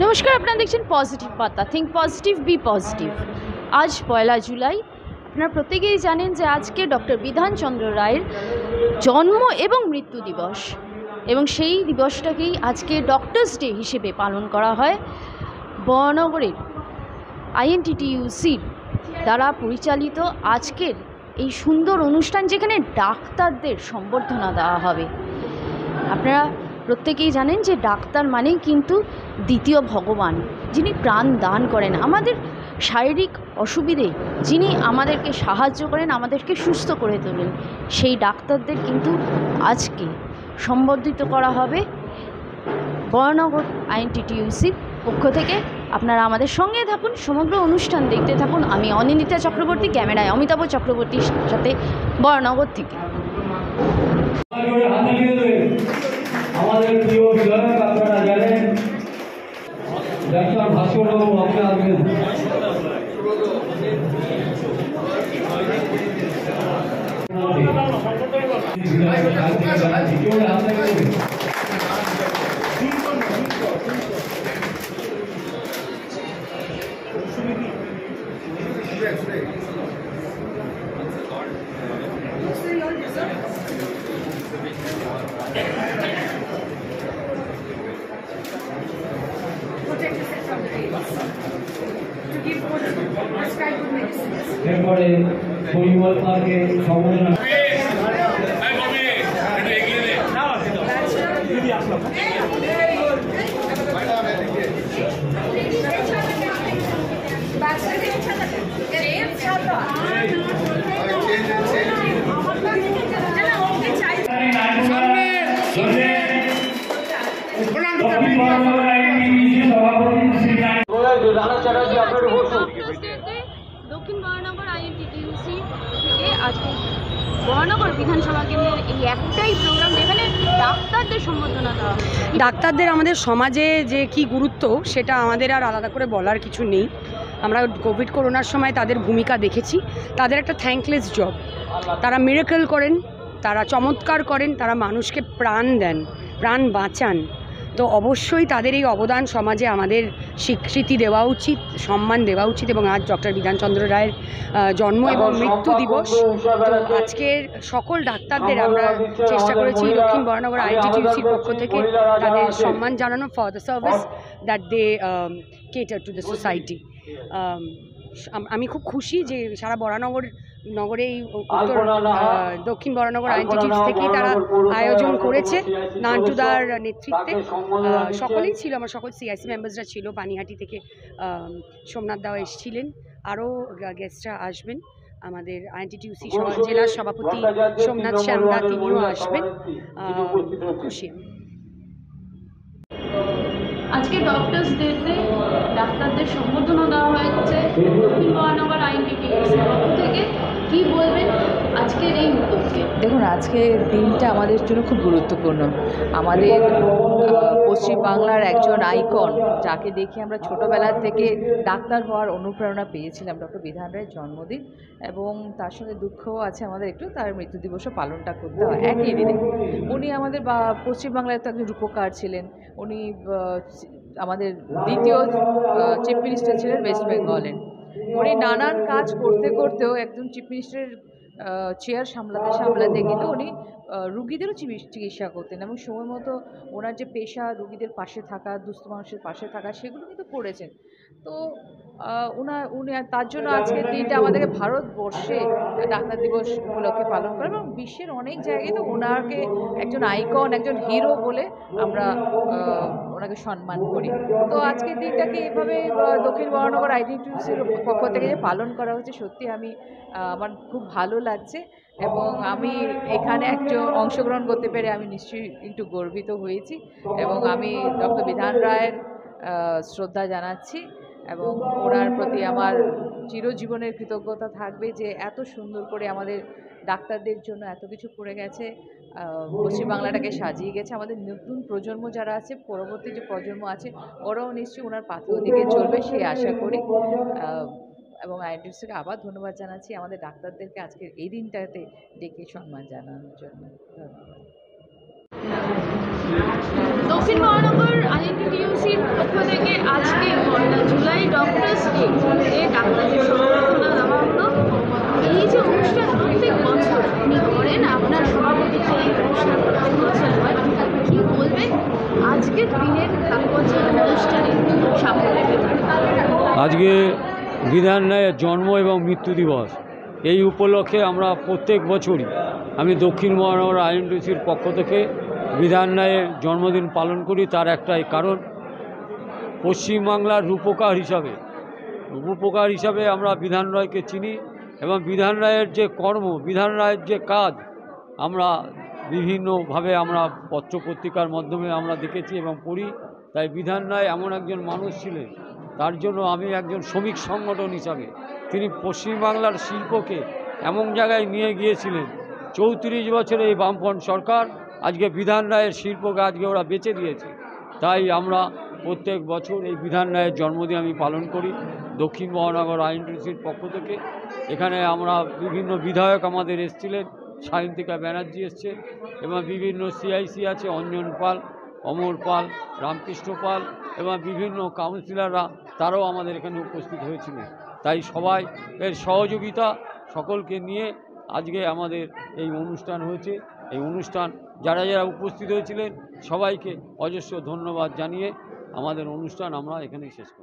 নমস্কার, আপনারা দেখছেন পজিটিভ বার্তা। Think positive, be positive. আজ 1 জুলাই। আপনারা প্রত্যেকেই জানেন যে আজকে ডক্টর বিধানচন্দ্র রায়ের জন্ম এবং মৃত্যু দিবস, এবং সেই দিবসটাকেই আজকে ডক্টরস ডে হিসেবে পালন করা হয়। বরানগরের INTTUC দ্বারা পরিচালিত আজকের এই সুন্দর অনুষ্ঠান, যেখানে ডাক্তারদের সম্বর্ধনা দেওয়া হবে। আপনারা প্রত্যেকেই জানেন যে ডাক্তার মানেই কিন্তু দ্বিতীয় ভগবান, যিনি প্রাণ দান করেন আমাদের শারীরিক অসুবিধে, যিনি আমাদেরকে সাহায্য করেন, আমাদেরকে সুস্থ করে তোলেন। সেই ডাক্তারদের কিন্তু আজকে সম্বর্ধিত করা হবে বরানগর INTTUCর পক্ষ থেকে। আপনারা আমাদের সঙ্গে থাকুন, সমগ্র অনুষ্ঠান দেখতে থাকুন। আমি অনিন্দিতা চক্রবর্তী, ক্যামেরায় অমিতাভ চক্রবর্তীর সাথে বরানগর থেকে। আমাদের প্রিয় বিধায়ক আপনারা জানেন ডাক্তার ভাস্কর বাবু আপনারা আসবেন। এরপরে পরিমল পার্কে সম্বোধনা দক্ষিণ বরানগর INTTUC থেকে আজকে বরানগর বিধানসভা কেন্দ্রের এই একটাই প্রোগ্রাম, যেখানে ডাক্তারদের সম্বর্ধনা দেওয়া হয়। ডাক্তারদের আমাদের সমাজে যে কি গুরুত্ব, সেটা আমাদের আর আলাদা করে বলার কিছু নেই। আমরা কোভিড করোনার সময় তাদের ভূমিকা দেখেছি। তাদের একটা থ্যাঙ্কলেস জব। তারা মিরাকল করেন, তারা চমৎকার করেন, তারা মানুষকে প্রাণ দেন, প্রাণ বাঁচান। তো অবশ্যই তাদের এই অবদান সমাজে আমাদের স্বীকৃতি দেওয়া উচিত, সম্মান দেওয়া উচিত। এবং আজ ডক্টর বিধানচন্দ্র রায়ের জন্ম এবং মৃত্যু দিবস। তো আজকের সকল ডাক্তারদের আমরা চেষ্টা করেছি দক্ষিণ বরানগর INTTUCর পক্ষ থেকে তাদের সম্মান জানানো for the service that they cater to the society. আমি খুব খুশি যে সারা বরানগর নগরে এই উত্তর দক্ষিণ বরানগর INTTUC থেকেই তারা আয়োজন করেছে নান্টুদার নেতৃত্বে। সকলেই ছিল, আমার সকল CIC মেম্বার্সরা ছিল। পানিহাটি থেকে সোমনাথ দাও এসেছিলেন, আরও গেস্টরা আসবেন। আমাদের INTTUC জেলার সভাপতি সোমনাথ শ্যামদা, তিনিও আসবেন। খুশি আজকে ডক্টরস ডেতে ডাক্তারদের সম্বর্ধনা দেওয়া হয়েছে দক্ষিণ বরানগর INTTUC পক্ষ থেকে। কি বলবেন আজকের এই উদ্যোগকে? দেখুন, আজকের দিনটা আমাদের জন্য খুব গুরুত্বপূর্ণ। আমাদের পশ্চিমবাংলার একজন আইকন, যাকে দেখে আমরা ছোটোবেলা থেকে ডাক্তার হওয়ার অনুপ্রেরণা পেয়েছিলাম, ডক্টর বিধান রায়ের জন্মদিন, এবং তার সঙ্গে দুঃখও আছে আমাদের একটু, তার মৃত্যু দিবসও পালনটা করতে হয় একই দিনে। উনি আমাদের পশ্চিমবাংলার তো একজন রূপকার ছিলেন। উনি আমাদের দ্বিতীয় চিফ মিনিস্টার ছিলেন ওয়েস্ট বেঙ্গলের। উনি নানান কাজ করতে করতেও একজন চিফ মিনিস্টারের চেয়ার সামলাতে কিন্তু উনি রুগীদেরও চিকিৎসা করতেন, এবং সময় মতো ওনার যে পেশা, রুগীদের পাশে থাকা, দুস্থ মানুষের পাশে থাকা, সেগুলো কিন্তু করেছেন। তো উনি তার জন্য আজকের দিনটা আমাদেরকে ভারতবর্ষে ডাক্তার দিবস উপলক্ষে পালন করে, এবং বিশ্বের অনেক জায়গায় তো ওনাকে একজন আইকন, একজন হিরো বলে আমরা ওনাকে সম্মান করি। তো আজকের দিনটাকে এভাবে দক্ষিণ বরানগর INTTUCর পক্ষ থেকে যে পালন করা হচ্ছে, সত্যি আমার খুব ভালো লাগছে, এবং আমি এখানে অংশগ্রহণ করতে পেরে আমি নিশ্চয়ই একটু গর্বিত হয়েছি। এবং আমি ডক্টর বিধান রায়ের শ্রদ্ধা জানাচ্ছি, এবং ওনার প্রতি আমার চিরজীবনের কৃতজ্ঞতা থাকবে যে এত সুন্দর করে আমাদের ডাক্তারদের জন্য এত কিছু করে গেছে, পশ্চিমবাংলাটাকে সাজিয়ে গেছে। আমাদের নতুন প্রজন্ম যারা আছে, পরবর্তী যে প্রজন্ম আছে, ওরাও নিশ্চয়ই ওনার পাথেয় দিকে চলবে, সেই আশা করি। এবং INTTUCকে আবার ধন্যবাদ জানাচ্ছি আমাদের ডাক্তারদেরকে আজকের এই দিনটাতে ডেকে সম্মান জানানোর জন্য। ধন্যবাদ। দক্ষিণ মহানগর আইএনটিটিইউসির পক্ষ থেকে আজকে 1 জুলাই ডক্টরস ডে ডাক্তারদের সম্বর্ধনা দেওয়া হলো। এই যে অনুষ্ঠান প্রত্যেক বছর আপনি করেন, আপনার সভাপতিত্বে এই অনুষ্ঠান প্রত্যেক বছর হয়, কী বলবেন আজকের দিনের তাৎপর্যের অনুষ্ঠানের সাফল্যের ব্যাপারে? আজকে বিধান রায়ের জন্ম এবং মৃত্যু দিবস, এই উপলক্ষে আমরা প্রত্যেক বছরই আমি দক্ষিণ মহানগর আইএনটিটিউসির পক্ষ থেকে বিধান রায়ের জন্মদিন পালন করি। তার একটাই কারণ, পশ্চিমবাংলার রূপকার হিসাবে আমরা বিধান রায়কে চিনি এবং বিধান রায়ের যে কর্ম, বিধান রায়ের যে কাজ আমরা বিভিন্নভাবে আমরা পত্রপত্রিকার মাধ্যমে আমরা দেখেছি এবং পড়ি। তাই বিধান রায় এমন একজন মানুষ ছিলেন, তার জন্য আমি একজন শ্রমিক সংগঠন হিসাবে তিনি পশ্চিমবাংলার শিল্পকে এমন জায়গায় নিয়ে গিয়েছিলেন। 34 বছরে এই বামফ্রন্ট সরকার আজকে বিধান রায়ের শিল্পকে আজকে ওরা বেচে দিয়েছে। তাই আমরা প্রত্যেক বছর এই বিধান রায়ের জন্মদিন আমি পালন করি দক্ষিণ মহানগর আইএনটিটিউসির পক্ষ থেকে। এখানে আমরা বিভিন্ন বিধায়ক আমাদের এসেছিলেন, সায়ন্তিকা ব্যানার্জি এসছে এবং বিভিন্ন সিআইসি আছে, অঞ্জন পাল, অমর পাল, রামকৃষ্ণ পাল এবং বিভিন্ন কাউন্সিলররা, তারাও আমাদের এখানে উপস্থিত হয়েছিলেন। তাই সবাই এর সহযোগিতা সকলকে নিয়ে আজকে আমাদের এই অনুষ্ঠান হয়েছে। এই অনুষ্ঠান যারা যারা উপস্থিত হয়েছিলেন সবাইকে অজস্র ধন্যবাদ জানিয়ে আমাদের অনুষ্ঠান আমরা এখানেই শেষ করি।